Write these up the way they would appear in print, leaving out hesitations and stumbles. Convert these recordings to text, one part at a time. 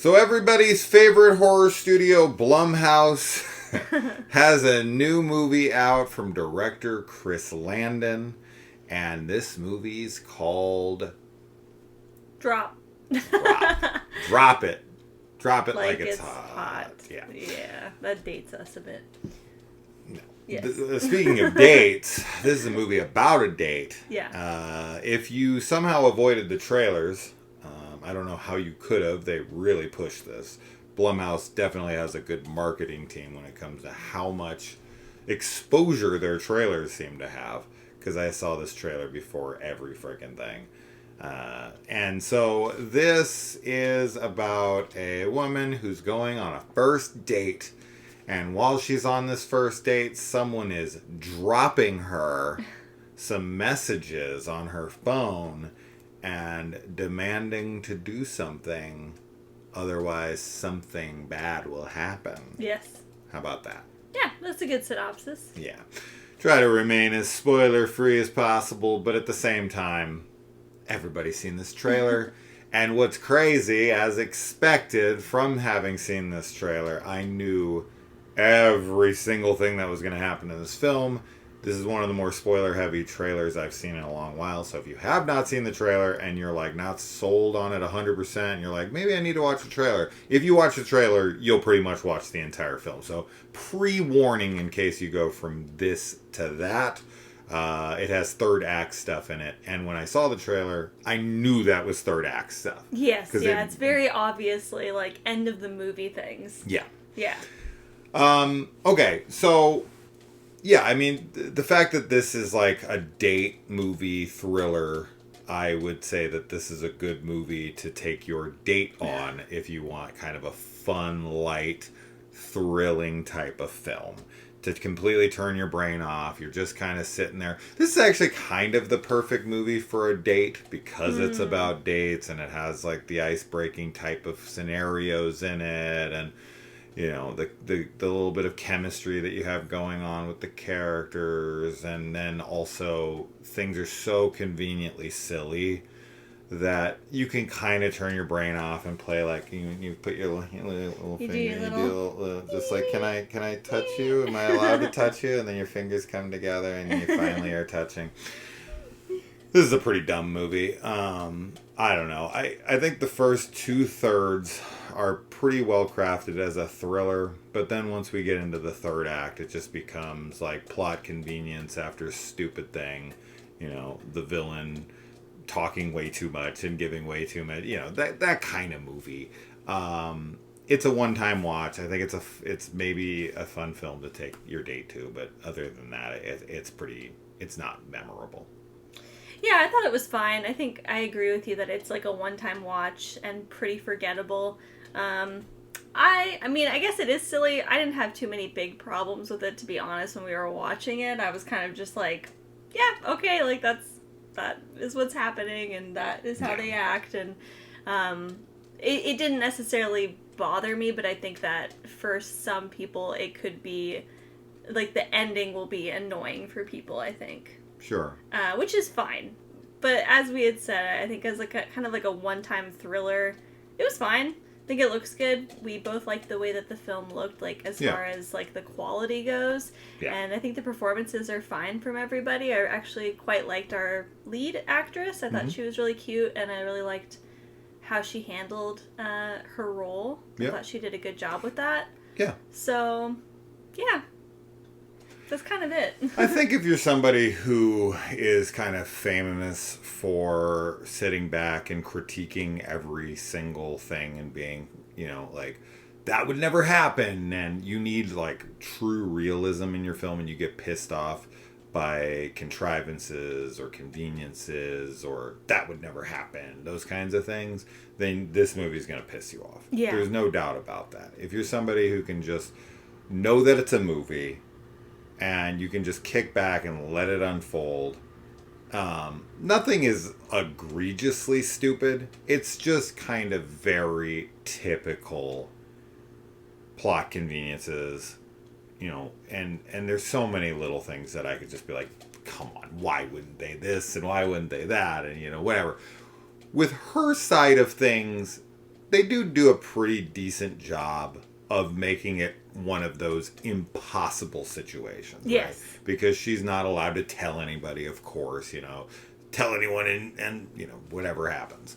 So everybody's favorite horror studio, Blumhouse, has a new movie out from director Chris Landon. And this movie's called... Drop. Drop it. Drop it like it's hot. hot. Yeah. Yeah, that dates us a bit. No. Yes. Speaking of dates, this is a movie about a date. Yeah. If you somehow avoided the trailers, I don't know how you could have. They really pushed this. Blumhouse definitely has a good marketing team when it comes to how much exposure their trailers seem to have. Because I saw this trailer before every freaking thing. And so this is about a woman who's going on a first date. And while she's on this first date, someone is dropping her some messages on her phone and demanding to do something. Otherwise, something bad will happen. Yes. How about that? Yeah, that's a good synopsis. Yeah. Try to remain as spoiler-free as possible, but at the same time, everybody's seen this trailer. And what's crazy, as expected from having seen this trailer, I knew every single thing that was going to happen in this film. This is one of the more spoiler-heavy trailers I've seen in a long while. So if you have not seen the trailer and you're like not sold on it 100%, and you're like, maybe I need to watch the trailer. If you watch the trailer, you'll pretty much watch the entire film. So pre-warning in case you go from this to that. It has third act stuff in it. And when I saw the trailer, I knew that was third act stuff. Yes, yeah, it's very obviously like end of the movie things. Yeah. Yeah. Okay, so... yeah, I mean, the fact that this is like a date movie thriller, I would say that this is a good movie to take your date on if you want kind of a fun, light, thrilling type of film. To completely turn your brain off. You're just kind of sitting there. This is actually kind of the perfect movie for a date because it's about dates and it has like the ice-breaking type of scenarios in it and... you know, the little bit of chemistry that you have going on with the characters, and then also things are so conveniently silly that you can kind of turn your brain off and play like you put your little finger, you do just like can I touch you? Am I allowed to touch you? And then your fingers come together and you finally are touching. This is a pretty dumb movie. I don't know. I think the first 2/3 are pretty well crafted as a thriller, but then once we get into the third act, it just becomes like plot convenience after stupid thing. You know, the villain talking way too much and giving way too much. You know, that kind of movie. It's a one-time watch. I think it's maybe a fun film to take your date to, but other than that, it's not memorable. Yeah, I thought it was fine. I think I agree with you that it's like a one-time watch and pretty forgettable. I mean, I guess it is silly. I didn't have too many big problems with it, to be honest, when we were watching it. I was kind of just like, yeah, okay, like that is what's happening and that is how they act. And it didn't necessarily bother me, but I think that for some people it could be, like the ending will be annoying for people, I think. Sure. Which is fine. But as we had said, I think as like a kind of like a one-time thriller, it was fine. I think it looks good. We both liked the way that the film looked, like as far as like the quality goes. Yeah. And I think the performances are fine from everybody. I actually quite liked our lead actress. I thought she was really cute, and I really liked how she handled her role. I thought she did a good job with that. Yeah. So, yeah. That's kind of it. I think if you're somebody who is kind of famous for sitting back and critiquing every single thing and being, you know, like, that would never happen, and you need, like, true realism in your film, and you get pissed off by contrivances or conveniences or that would never happen, those kinds of things, then this movie's going to piss you off. Yeah. There's no doubt about that. If you're somebody who can just know that it's a movie... and you can just kick back and let it unfold. Nothing is egregiously stupid. It's just kind of very typical plot conveniences, you know, and there's so many little things that I could just be like, come on, why wouldn't they this and why wouldn't they that, and, you know, whatever. With her side of things, they do a pretty decent job of making it one of those impossible situations. Yes. Right? Because she's not allowed to tell anybody, of course, tell anyone and whatever happens.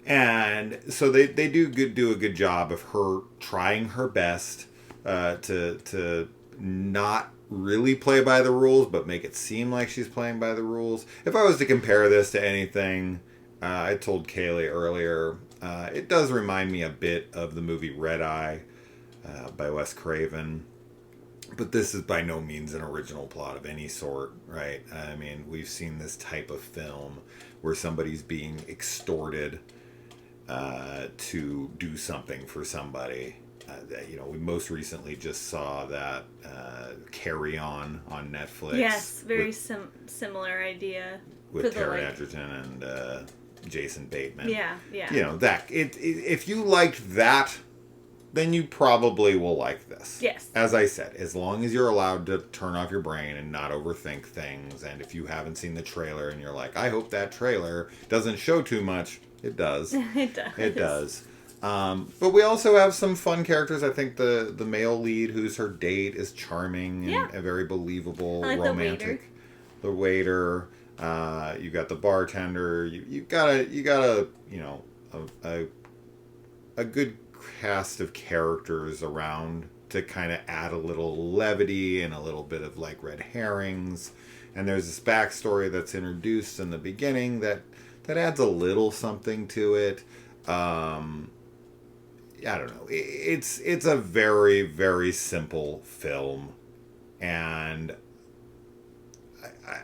And so they do a good job of her trying her best to not really play by the rules, but make it seem like she's playing by the rules. If I was to compare this to anything, I told Kaylee earlier, it does remind me a bit of the movie Red Eye by Wes Craven. But this is by no means an original plot of any sort, right? I mean, we've seen this type of film where somebody's being extorted to do something for somebody. We most recently just saw that Carry On Netflix. Yes, very similar idea. With Taron Egerton and Jason Bateman. Yeah. If you liked that, then you probably will like this. Yes. As I said, as long as you're allowed to turn off your brain and not overthink things, and if you haven't seen the trailer and you're like, I hope that trailer doesn't show too much, it does. It does. It does. But we also have some fun characters. I think the male lead, who's her date, is charming and very believable, romantic. The waiter. You got the bartender. You got a good cast of characters around to kind of add a little levity and a little bit of like red herrings. And there's this backstory that's introduced in the beginning that adds a little something to it. I don't know. It's a very, very simple film, and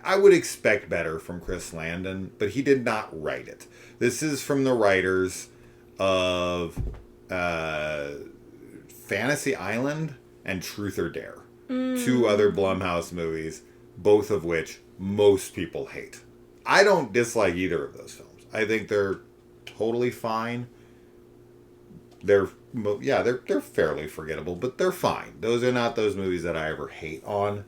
I would expect better from Chris Landon, but he did not write it. This is from the writers of Fantasy Island and Truth or Dare. Two other Blumhouse movies, both of which most people hate. I don't dislike either of those films. I think they're totally fine. They're fairly forgettable, but they're fine. Those are not those movies that I ever hate on.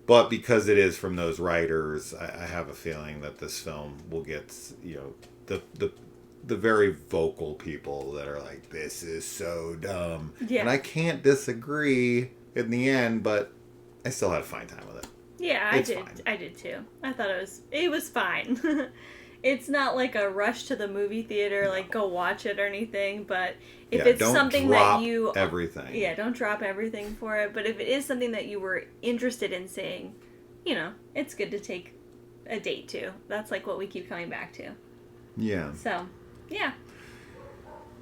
But because it is from those writers, I have a feeling that this film will get, the very vocal people that are like, this is so dumb. Yeah. And I can't disagree in the end, but I still had a fine time with it. Yeah, I did. Fine. I did too. I thought it was fine. It's not like a rush to the movie theater, like go watch it or anything, but if it's something that you... everything. Yeah, don't drop everything for it, but if it is something that you were interested in seeing, it's good to take a date to. That's like what we keep coming back to. Yeah. So, yeah.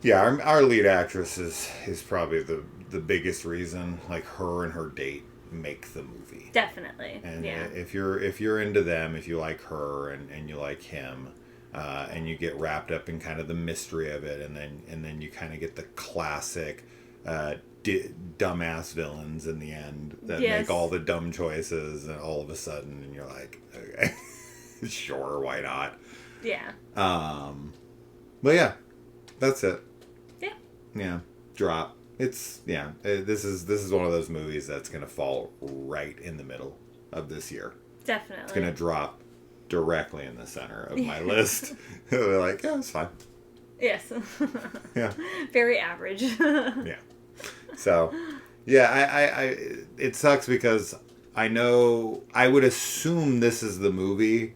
Yeah, our lead actress is probably the biggest reason, like her and her date make the movie. Definitely. And if you're into them, if you like her and you like him, and you get wrapped up in kind of the mystery of it, and then you kind of get the classic dumbass villains in the end that make all the dumb choices, and all of a sudden, and you're like, okay, sure, why not? Yeah. But yeah, that's it. Yeah. Yeah. Drop. This is one of those movies that's going to fall right in the middle of this year. Definitely. It's going to drop directly in the center of my list. They're like, yeah, it's fine. Yes. Yeah. Very average. Yeah. So, yeah, I it sucks because I would assume this is the movie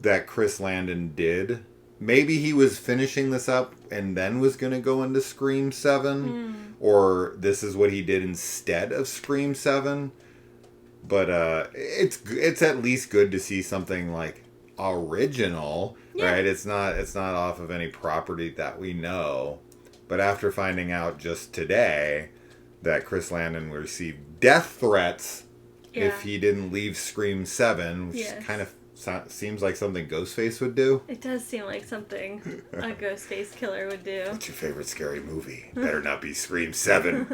that Chris Landon did. Maybe he was finishing this up and then was going to go into Scream 7. Or this is what he did instead of Scream 7. But it's at least good to see something like original, right? It's not off of any property that we know. But after finding out just today that Chris Landon received death threats if he didn't leave Scream 7, which kind of seems like something Ghostface would do. It does seem like something a Ghostface killer would do. What's your favorite scary movie? Better not be Scream 7.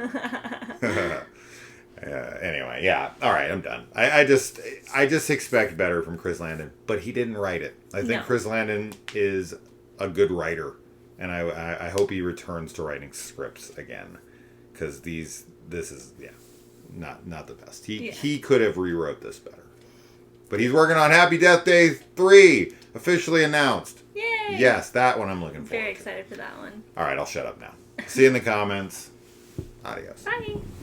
Anyway, yeah. All right, I'm done. I just expect better from Chris Landon, but he didn't write it. I think Chris Landon is a good writer, and I hope he returns to writing scripts again, because this is not the best. He could have rewrote this better. But he's working on Happy Death Day 3, officially announced. Yay! Yes, that one I'm looking forward to. Very excited for that one. All right, I'll shut up now. See you in the comments. Adios. Bye.